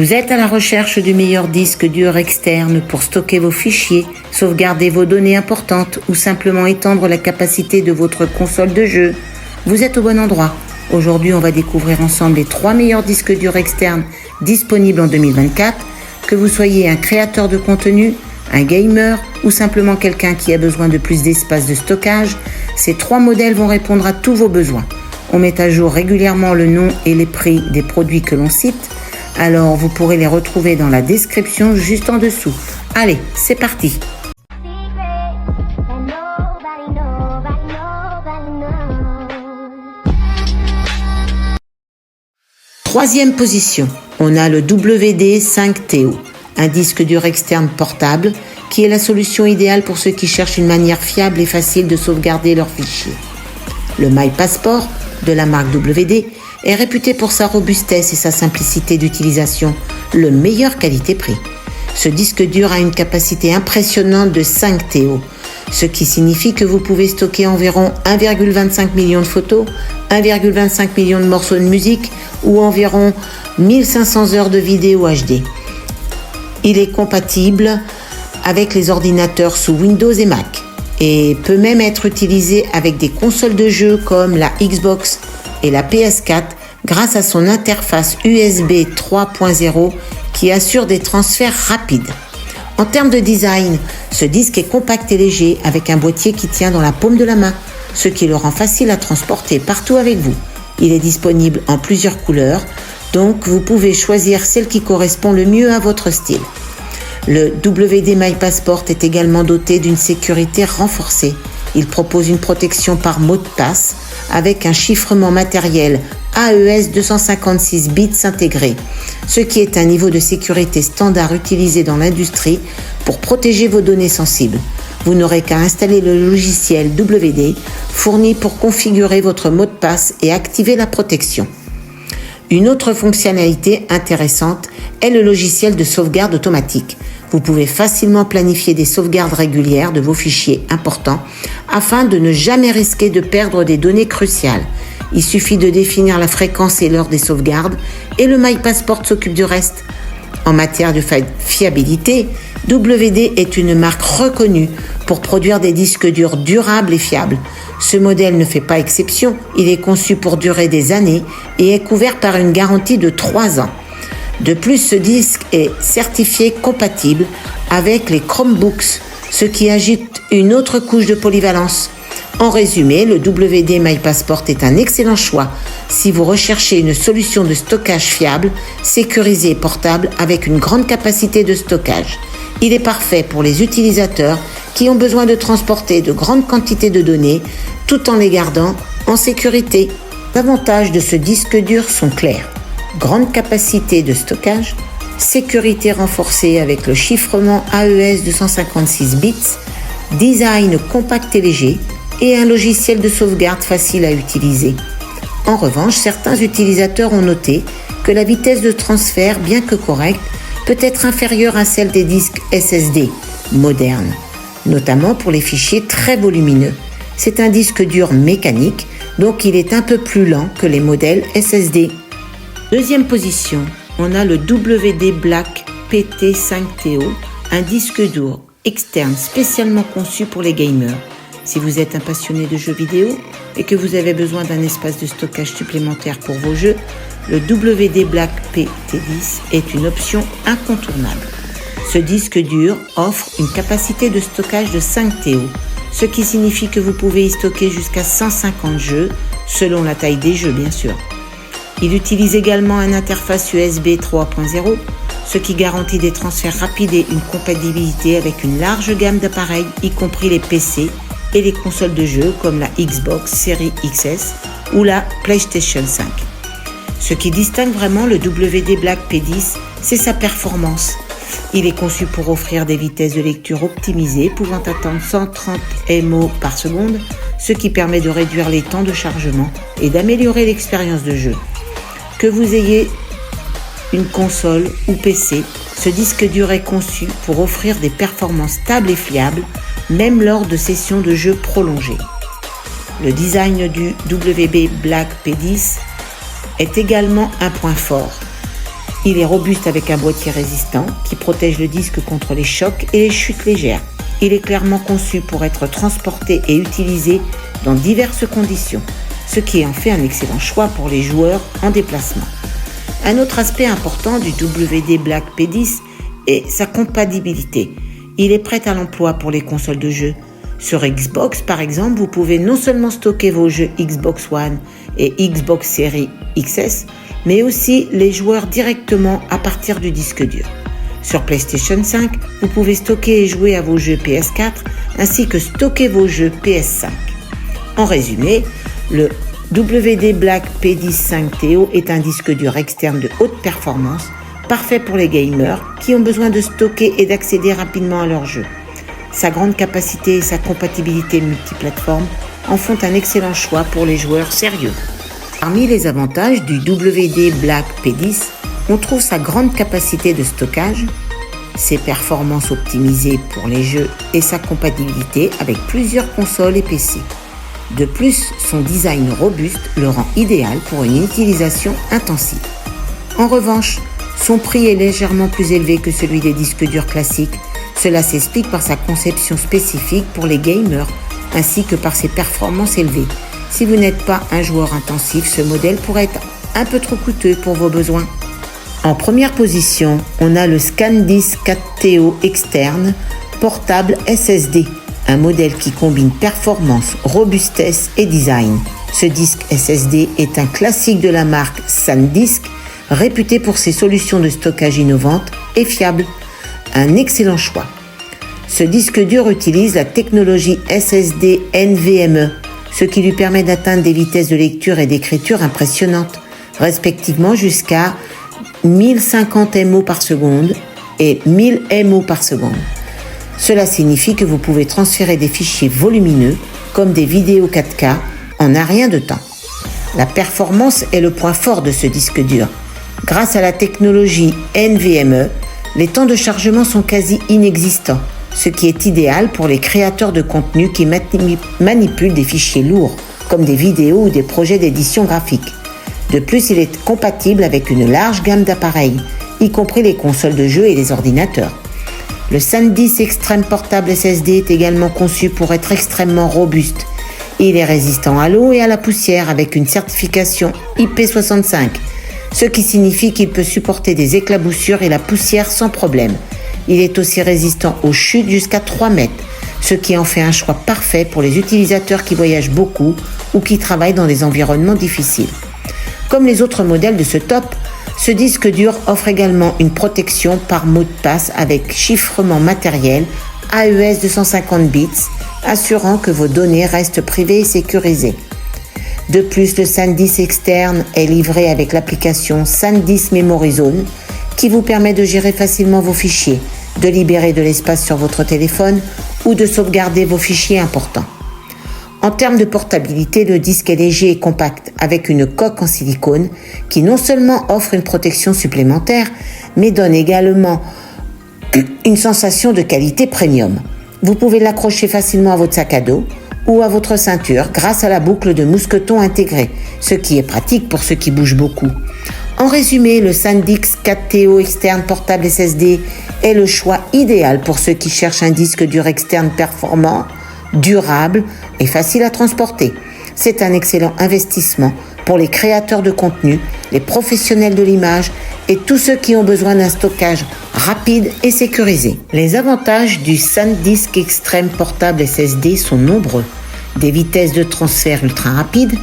Vous êtes à la recherche du meilleur disque dur externe pour stocker vos fichiers, sauvegarder vos données importantes ou simplement étendre la capacité de votre console de jeu. Vous êtes au bon endroit. Aujourd'hui, on va découvrir ensemble les 3 meilleurs disques durs externes disponibles en 2024. Que vous soyez un créateur de contenu, un gamer ou simplement quelqu'un qui a besoin de plus d'espace de stockage, ces 3 modèles vont répondre à tous vos besoins. On met à jour régulièrement le nom et les prix des produits que l'on cite. Alors vous pourrez les retrouver dans la description juste en dessous. Allez, c'est parti! Troisième position, on a le WD-5TO, un disque dur externe portable qui est la solution idéale pour ceux qui cherchent une manière fiable et facile de sauvegarder leurs fichiers. Le MyPassport de la marque WD est réputé pour sa robustesse et sa simplicité d'utilisation, le meilleur qualité-prix. Ce disque dur a une capacité impressionnante de 5 TO, ce qui signifie que vous pouvez stocker environ 1,25 million de photos, 1,25 million de morceaux de musique ou environ 1500 heures de vidéo HD. Il est compatible avec les ordinateurs sous Windows et Mac et peut même être utilisé avec des consoles de jeux comme la Xbox et la PS4 grâce à son interface USB 3.0 qui assure des transferts rapides. En termes de design, ce disque est compact et léger avec un boîtier qui tient dans la paume de la main, ce qui le rend facile à transporter partout avec vous. Il est disponible en plusieurs couleurs, donc vous pouvez choisir celle qui correspond le mieux à votre style. Le WD MyPassport est également doté d'une sécurité renforcée. Il propose une protection par mot de passe avec un chiffrement matériel AES 256 bits intégré, ce qui est un niveau de sécurité standard utilisé dans l'industrie pour protéger vos données sensibles. Vous n'aurez qu'à installer le logiciel WD fourni pour configurer votre mot de passe et activer la protection. Une autre fonctionnalité intéressante est le logiciel de sauvegarde automatique. Vous pouvez facilement planifier des sauvegardes régulières de vos fichiers importants afin de ne jamais risquer de perdre des données cruciales. Il suffit de définir la fréquence et l'heure des sauvegardes et le MyPassport s'occupe du reste. En matière de fiabilité, WD est une marque reconnue pour produire des disques durs durables et fiables. Ce modèle ne fait pas exception, il est conçu pour durer des années et est couvert par une garantie de 3 ans. De plus, ce disque est certifié compatible avec les Chromebooks, ce qui ajoute une autre couche de polyvalence. En résumé, le WD MyPassport est un excellent choix si vous recherchez une solution de stockage fiable, sécurisée et portable avec une grande capacité de stockage. Il est parfait pour les utilisateurs qui ont besoin de transporter de grandes quantités de données tout en les gardant en sécurité. Les avantages de ce disque dur sont clairs. Grande capacité de stockage, sécurité renforcée avec le chiffrement AES 256 bits, design compact et léger et un logiciel de sauvegarde facile à utiliser. En revanche, certains utilisateurs ont noté que la vitesse de transfert, bien que correcte, peut être inférieure à celle des disques SSD modernes, notamment pour les fichiers très volumineux. C'est un disque dur mécanique, donc il est un peu plus lent que les modèles SSD. Deuxième position, on a le WD Black PT5TO, un disque dur externe spécialement conçu pour les gamers. Si vous êtes un passionné de jeux vidéo et que vous avez besoin d'un espace de stockage supplémentaire pour vos jeux, le WD Black PT10 est une option incontournable. Ce disque dur offre une capacité de stockage de 5 TO, ce qui signifie que vous pouvez y stocker jusqu'à 150 jeux, selon la taille des jeux bien sûr. Il utilise également une interface USB 3.0, ce qui garantit des transferts rapides et une compatibilité avec une large gamme d'appareils, y compris les PC et les consoles de jeux comme la Xbox Series XS ou la PlayStation 5. Ce qui distingue vraiment le WD Black P10, c'est sa performance. Il est conçu pour offrir des vitesses de lecture optimisées pouvant atteindre 130 MO par seconde, ce qui permet de réduire les temps de chargement et d'améliorer l'expérience de jeu. Que vous ayez une console ou PC, ce disque dur est conçu pour offrir des performances stables et fiables, même lors de sessions de jeu prolongées. Le design du WD Black P10 est également un point fort. Il est robuste avec un boîtier résistant qui protège le disque contre les chocs et les chutes légères. Il est clairement conçu pour être transporté et utilisé dans diverses conditions, ce qui en fait un excellent choix pour les joueurs en déplacement. Un autre aspect important du WD Black P10 est sa compatibilité. Il est prêt à l'emploi pour les consoles de jeux. Sur Xbox, par exemple, vous pouvez non seulement stocker vos jeux Xbox One et Xbox Series XS, mais aussi les joueurs directement à partir du disque dur. Sur PlayStation 5, vous pouvez stocker et jouer à vos jeux PS4 ainsi que stocker vos jeux PS5. En résumé, le WD Black P10 5TO est un disque dur externe de haute performance, parfait pour les gamers qui ont besoin de stocker et d'accéder rapidement à leurs jeux. Sa grande capacité et sa compatibilité multiplateforme en font un excellent choix pour les joueurs sérieux. Parmi les avantages du WD Black P10, on trouve sa grande capacité de stockage, ses performances optimisées pour les jeux et sa compatibilité avec plusieurs consoles et PC. De plus, son design robuste le rend idéal pour une utilisation intensive. En revanche, son prix est légèrement plus élevé que celui des disques durs classiques. Cela s'explique par sa conception spécifique pour les gamers ainsi que par ses performances élevées. Si vous n'êtes pas un joueur intensif, ce modèle pourrait être un peu trop coûteux pour vos besoins. En première position, on a le SanDisk 4TO externe portable SSD, un modèle qui combine performance, robustesse et design. Ce disque SSD est un classique de la marque SanDisk, réputé pour ses solutions de stockage innovantes et fiables. Un excellent choix. Ce disque dur utilise la technologie SSD NVMe, ce qui lui permet d'atteindre des vitesses de lecture et d'écriture impressionnantes, respectivement jusqu'à 1050 MO par seconde et 1000 MO par seconde. Cela signifie que vous pouvez transférer des fichiers volumineux comme des vidéos 4K en un rien de temps. La performance est le point fort de ce disque dur. Grâce à la technologie NVMe, les temps de chargement sont quasi inexistants, ce qui est idéal pour les créateurs de contenu qui manipulent des fichiers lourds, comme des vidéos ou des projets d'édition graphique. De plus, il est compatible avec une large gamme d'appareils, y compris les consoles de jeux et les ordinateurs. Le SanDisk Extreme Portable SSD est également conçu pour être extrêmement robuste. Il est résistant à l'eau et à la poussière avec une certification IP65, ce qui signifie qu'il peut supporter des éclaboussures et la poussière sans problème. Il est aussi résistant aux chutes jusqu'à 3 mètres, ce qui en fait un choix parfait pour les utilisateurs qui voyagent beaucoup ou qui travaillent dans des environnements difficiles. Comme les autres modèles de ce top, ce disque dur offre également une protection par mot de passe avec chiffrement matériel AES 250 bits, assurant que vos données restent privées et sécurisées. De plus, le SanDisk externe est livré avec l'application SanDisk Memory Zone qui vous permet de gérer facilement vos fichiers, de libérer de l'espace sur votre téléphone ou de sauvegarder vos fichiers importants. En termes de portabilité, le disque est léger et compact avec une coque en silicone qui non seulement offre une protection supplémentaire, mais donne également une sensation de qualité premium. Vous pouvez l'accrocher facilement à votre sac à dos ou à votre ceinture grâce à la boucle de mousqueton intégrée, ce qui est pratique pour ceux qui bougent beaucoup. En résumé, le SanDisk 4TO externe portable SSD est le choix idéal pour ceux qui cherchent un disque dur externe performant, durable et facile à transporter. C'est un excellent investissement pour les créateurs de contenu, les professionnels de l'image et tous ceux qui ont besoin d'un stockage rapide et sécurisé. Les avantages du SanDisk Extreme Portable SSD sont nombreux. Des vitesses de transfert ultra rapides,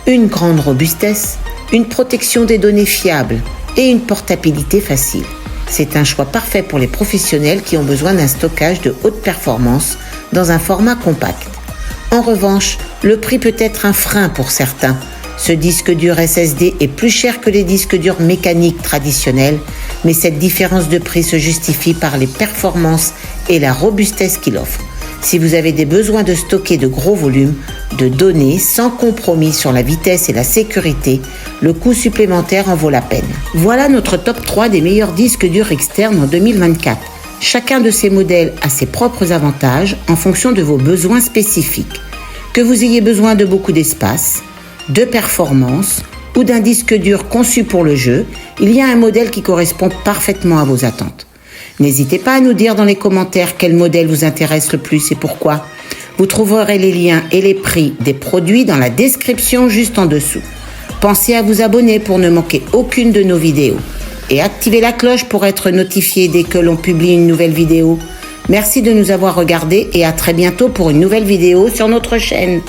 une grande robustesse, une protection des données fiable et une portabilité facile. C'est un choix parfait pour les professionnels qui ont besoin d'un stockage de haute performance dans un format compact. En revanche, le prix peut être un frein pour certains. Ce disque dur SSD est plus cher que les disques durs mécaniques traditionnels, mais cette différence de prix se justifie par les performances et la robustesse qu'il offre. Si vous avez des besoins de stocker de gros volumes de données sans compromis sur la vitesse et la sécurité, le coût supplémentaire en vaut la peine. Voilà notre top 3 des meilleurs disques durs externes en 2024. Chacun de ces modèles a ses propres avantages en fonction de vos besoins spécifiques. Que vous ayez besoin de beaucoup d'espace, de performance ou d'un disque dur conçu pour le jeu, il y a un modèle qui correspond parfaitement à vos attentes. N'hésitez pas à nous dire dans les commentaires quel modèle vous intéresse le plus et pourquoi. Vous trouverez les liens et les prix des produits dans la description juste en dessous. Pensez à vous abonner pour ne manquer aucune de nos vidéos et activez la cloche pour être notifié dès que l'on publie une nouvelle vidéo. Merci de nous avoir regardés et à très bientôt pour une nouvelle vidéo sur notre chaîne.